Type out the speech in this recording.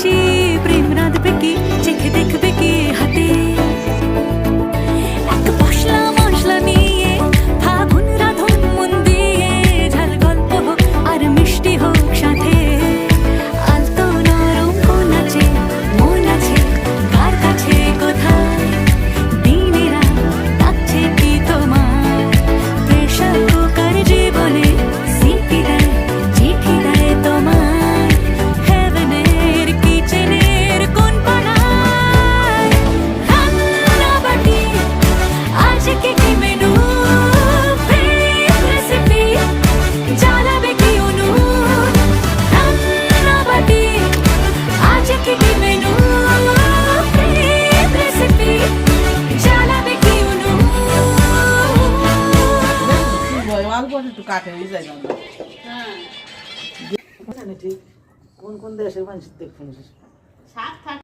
হাসি প্রেম রাঁধবে কি চেখে দেখবে কি হাতে এক মশলা মশলা নিয়ে ফাগুন রাধুন মন দিয়ে ঝাল গল্প হোক আর মিষ্টি হোক সাথে আলতো নরম কোন আছে মন আছে কার কাছে কোথায় দিনেরা ডাকছে কি তোমার প্রেশার কুকার জীবনে সিটি দেয় চিঠি দেয় তোমার হেভেনের কিচেনের কোন পাড়ায় রান্নাবাটি আজকে কি মেনু রেসিপি জ্বালাবে কি উনুন রান্নাবাটি আজকে কি মেনু রেসিপি জ্বালাবে কি উনুন অল্প একটু কাঠে হয়ে যায় না হ্যাঁ ঠিক কোন কোন দেশের মানুষ দেখুন শাক থাকে